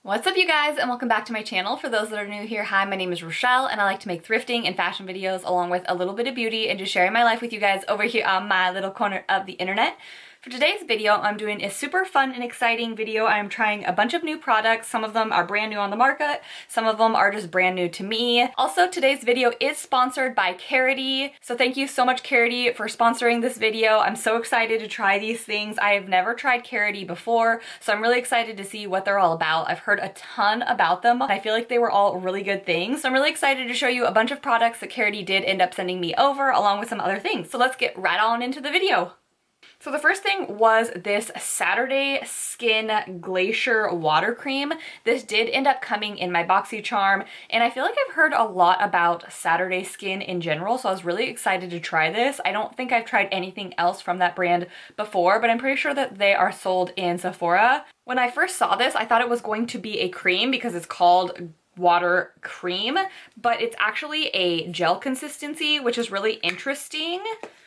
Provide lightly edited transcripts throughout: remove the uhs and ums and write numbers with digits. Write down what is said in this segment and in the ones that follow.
What's up you guys, and welcome back to my channel. For those that are new here, hi, my name is Rochelle and I like to make thrifting and fashion videos along with a little bit of beauty and just sharing my life with you guys over here on my little corner of the internet. For today's video, I'm doing a super fun and exciting video. I'm trying a bunch of new products. Some of them are brand new on the market. Some of them are just brand new to me. Also, today's video is sponsored by Karity. So thank you so much, Karity, for sponsoring this video. I'm so excited to try these things. I have never tried Karity before, so I'm really excited to see what they're all about. I've heard a ton about them. I feel like they were all really good things. So I'm really excited to show you a bunch of products that Karity did end up sending me over, along with some other things. So let's get right on into the video. So the first thing was this Saturday Skin Glacier Water Cream. This did end up coming in my BoxyCharm, and I feel like I've heard a lot about Saturday Skin in general, so I was really excited to try this. I don't think I've tried anything else from that brand before, but I'm pretty sure that they are sold in Sephora. When I first saw this, I thought it was going to be a cream because it's called water cream, but it's actually a gel consistency, which is really interesting.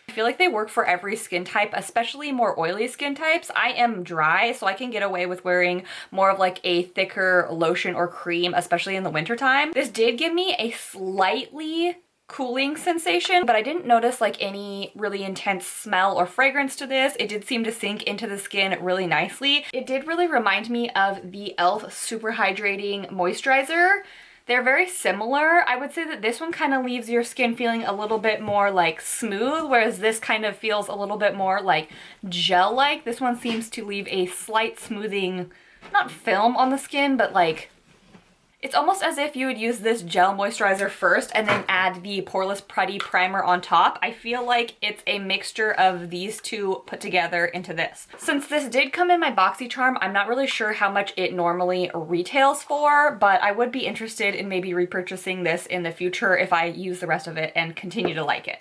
I feel like they work for every skin type, especially more oily skin types. I am dry, so I can get away with wearing more of like a thicker lotion or cream, especially in the wintertime. This did give me a slightly cooling sensation, but I didn't notice like any really intense smell or fragrance to this. It did seem to sink into the skin really nicely. It did really remind me of the e.l.f. Super Hydrating Moisturizer. They're very similar. I would say that this one kind of leaves your skin feeling a little bit more like smooth, whereas this kind of feels a little bit more like gel-like. This one seems to leave a slight smoothing, not film on the skin, but like, it's almost as if you would use this gel moisturizer first and then add the Poreless Putty Primer on top. I feel like it's a mixture of these two put together into this. Since this did come in my BoxyCharm, I'm not really sure how much it normally retails for, but I would be interested in maybe repurchasing this in the future if I use the rest of it and continue to like it.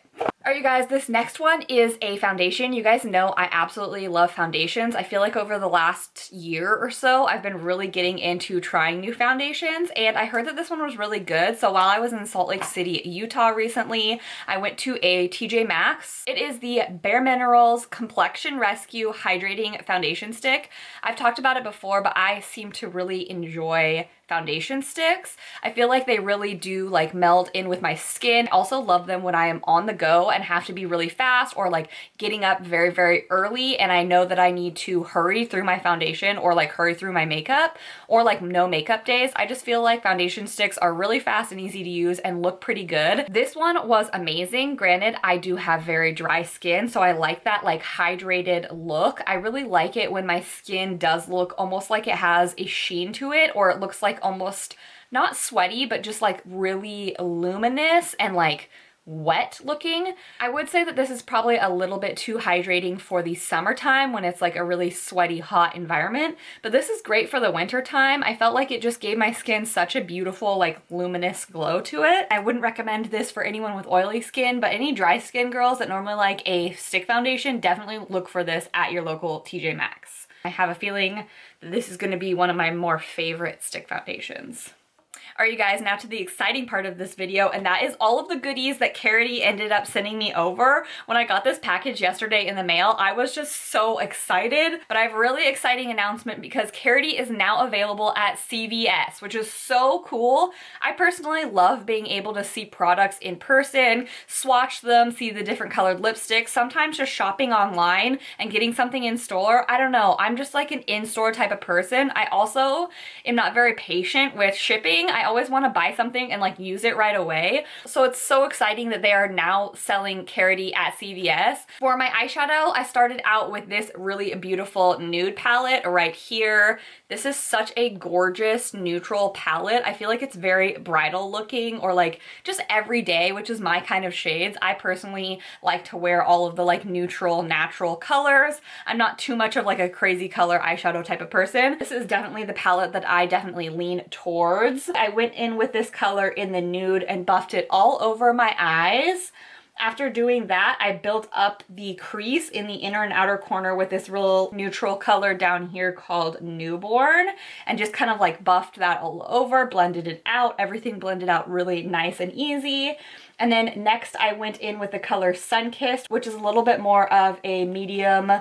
Alright you guys, this next one is a foundation. You guys know I absolutely love foundations. I feel like over the last year or so, I've been really getting into trying new foundations, and I heard that this one was really good. So while I was in Salt Lake City, Utah recently, I went to a TJ Maxx. It is the Bare Minerals Complexion Rescue Hydrating Foundation Stick. I've talked about it before, but I seem to really enjoy foundation sticks. I feel like they really do like meld in with my skin. I also love them when I am on the go and have to be really fast, or like getting up very, very early and I know that I need to hurry through my foundation or like hurry through my makeup, or like no makeup days. I just feel like foundation sticks are really fast and easy to use and look pretty good. This one was amazing. Granted, I do have very dry skin, so I like that like hydrated look. I really like it when my skin does look almost like it has a sheen to it, or it looks like almost not sweaty, but just like really luminous and like wet looking. I would say that this is probably a little bit too hydrating for the summertime when it's like a really sweaty, hot environment, but this is great for the winter time. I felt like it just gave my skin such a beautiful, like luminous glow to it. I wouldn't recommend this for anyone with oily skin, but any dry skin girls that normally like a stick foundation, definitely look for this at your local TJ Maxx. I have a feeling that this is going to be one of my more favorite stick foundations. Alright you guys, now to the exciting part of this video, and that is all of the goodies that Karity ended up sending me over. When I got this package yesterday in the mail, I was just so excited, but I have a really exciting announcement because Karity is now available at CVS, which is so cool. I personally love being able to see products in person, swatch them, see the different colored lipsticks. Sometimes just shopping online and getting something in store, I don't know, I'm just like an in-store type of person. I also am not very patient with shipping. I always want to buy something and like use it right away. So it's so exciting that they are now selling Karity at CVS. For my eyeshadow, I started out with this really beautiful nude palette right here. This is such a gorgeous neutral palette. I feel like it's very bridal looking, or like just everyday, which is my kind of shades. I personally like to wear all of the like neutral, natural colors. I'm not too much of like a crazy color eyeshadow type of person. This is definitely the palette that I definitely lean towards. I went in with this color in the nude and buffed it all over my eyes. After doing that, I built up the crease in the inner and outer corner with this real neutral color down here called Newborn, and just kind of like buffed that all over, blended it out. Everything blended out really nice and easy. And then next I went in with the color Sunkissed, which is a little bit more of a medium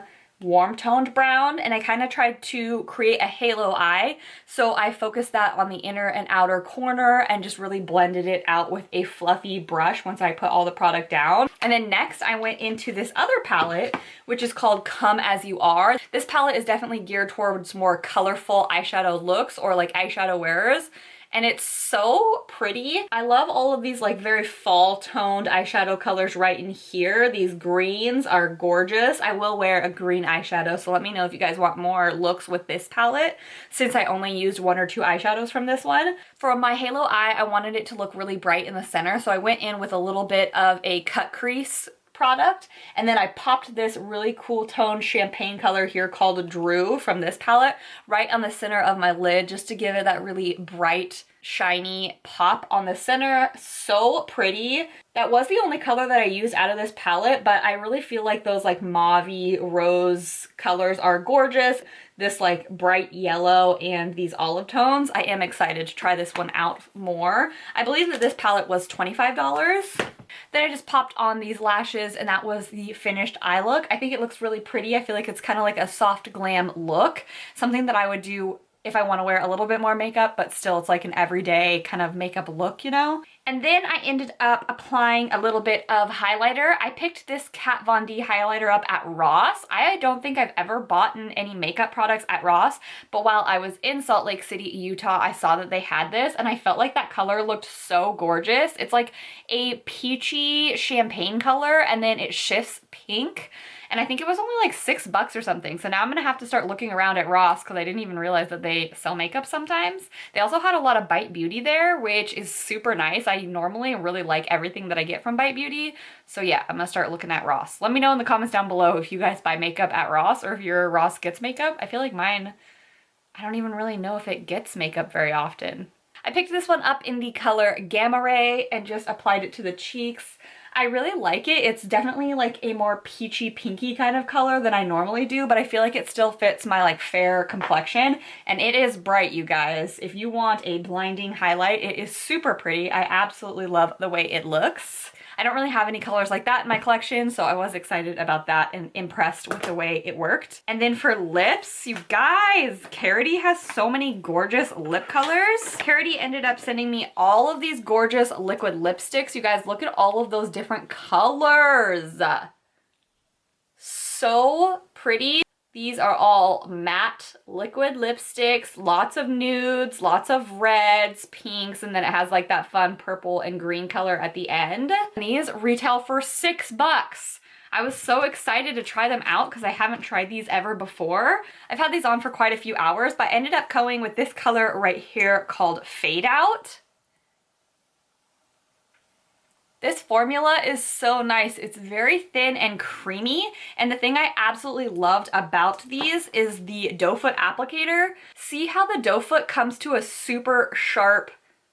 warm toned brown, and I kind of tried to create a halo eye. So I focused that on the inner and outer corner and just really blended it out with a fluffy brush once I put all the product down. And then next I went into this other palette, which is called Come As You Are. This palette is definitely geared towards more colorful eyeshadow looks or like eyeshadow wearers. And it's so pretty. I love all of these like very fall toned eyeshadow colors right in here. These greens are gorgeous. I will wear a green eyeshadow, so let me know if you guys want more looks with this palette, since I only used 1 or 2 eyeshadows from this one. For my halo eye, I wanted it to look really bright in the center, so I went in with a little bit of a cut crease product, and then I popped this really cool toned champagne color here called Drew from this palette right on the center of my lid, just to give it that really bright, shiny pop on the center. So pretty. That was the only color that I used out of this palette, but I really feel like those like mauve-y rose colors are gorgeous. This like bright yellow and these olive tones. I am excited to try this one out more. I believe that this palette was $25. Then I just popped on these lashes, and that was the finished eye look. I think it looks really pretty. I feel like it's kind of like a soft glam look. Something that I would do if I want to wear a little bit more makeup, but still it's like an everyday kind of makeup look, you know? And then I ended up applying a little bit of highlighter. I picked this Kat Von D highlighter up at Ross. I don't think I've ever bought any makeup products at Ross, but while I was in Salt Lake City, Utah, I saw that they had this, and I felt like that color looked so gorgeous. It's like a peachy champagne color, and then it shifts pink. And I think it was only like $6 or something. So now I'm gonna have to start looking around at Ross, because I didn't even realize that they sell makeup sometimes. They also had a lot of Bite Beauty there, which is super nice. I normally really like everything that I get from Bite Beauty. So yeah, I'm gonna start looking at Ross. Let me know in the comments down below if you guys buy makeup at Ross, or if your Ross gets makeup. I feel like mine, I don't even really know if it gets makeup very often. I picked this one up in the color Gamma Ray and just applied it to the cheeks. I really like it. It's definitely like a more peachy pinky kind of color than I normally do, but I feel like it still fits my like fair complexion, and it is bright, you guys. If you want a blinding highlight, it is super pretty. I absolutely love the way it looks. I don't really have any colors like that in my collection, so I was excited about that and impressed with the way it worked. And then for lips, you guys, Karity has so many gorgeous lip colors. Karity ended up sending me all of these gorgeous liquid lipsticks. You guys, look at all of those different colors. So pretty. These are all matte liquid lipsticks, lots of nudes, lots of reds, pinks, and then it has like that fun purple and green color at the end. And these retail for $6. I was so excited to try them out because I haven't tried these ever before. I've had these on for quite a few hours, but I ended up going with this color right here called Fade Out. This formula is so nice. It's very thin and creamy, and the thing I absolutely loved about these is the doe foot applicator. See how the doe foot comes to a super sharp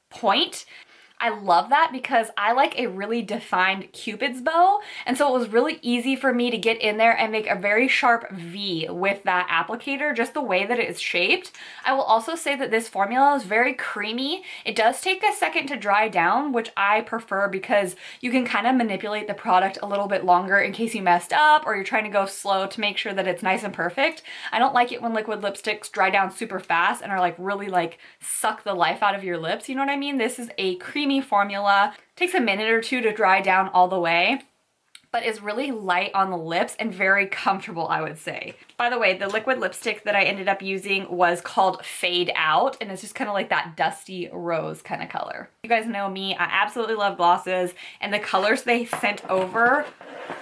point? I love that because I like a really defined Cupid's bow, and so it was really easy for me to get in there and make a very sharp V with that applicator, just the way that it is shaped. I will also say that this formula is very creamy. It does take a second to dry down, which I prefer because you can kind of manipulate the product a little bit longer in case you messed up or you're trying to go slow to make sure that it's nice and perfect. I don't like it when liquid lipsticks dry down super fast and are like really like suck the life out of your lips, you know what I mean? This is a creamy formula. Takes a minute or two to dry down all the way, but is really light on the lips and very comfortable, I would say. By the way, the liquid lipstick that I ended up using was called Fade Out, and it's just kind of like that dusty rose kind of color. You guys know me, I absolutely love glosses, and the colors they sent over,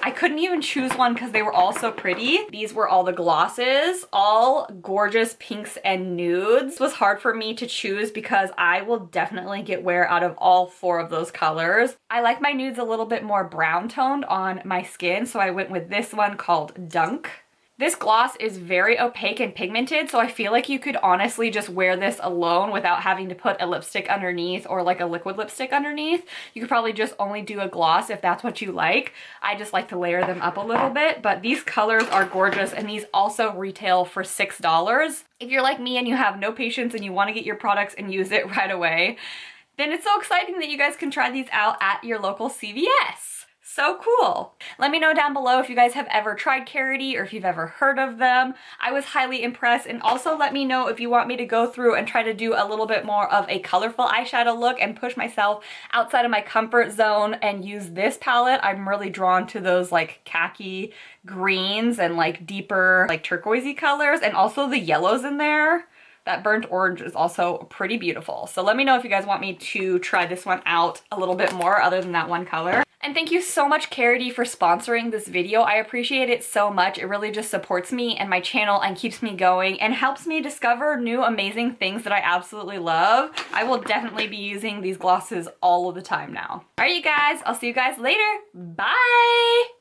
I couldn't even choose one because they were all so pretty. These were all the glosses, all gorgeous pinks and nudes. It was hard for me to choose because I will definitely get wear out of all 4 of those colors. I like my nudes a little bit more brown toned on my skin, so I went with this one called Dunk. This gloss is very opaque and pigmented, so I feel like you could honestly just wear this alone without having to put a lipstick underneath or like a liquid lipstick underneath. You could probably just only do a gloss if that's what you like. I just like to layer them up a little bit, but these colors are gorgeous, and these also retail for $6. If you're like me and you have no patience and you want to get your products and use it right away, then it's so exciting that you guys can try these out at your local CVS. So cool. Let me know down below if you guys have ever tried Karity or if you've ever heard of them. I was highly impressed, and also let me know if you want me to go through and try to do a little bit more of a colorful eyeshadow look and push myself outside of my comfort zone and use this palette. I'm really drawn to those like khaki greens and like deeper like turquoisey colors, and also the yellows in there. That burnt orange is also pretty beautiful. So let me know if you guys want me to try this one out a little bit more other than that one color. And thank you so much, Karity, for sponsoring this video. I appreciate it so much. It really just supports me and my channel and keeps me going and helps me discover new amazing things that I absolutely love. I will definitely be using these glosses all of the time now. All right, you guys, I'll see you guys later. Bye!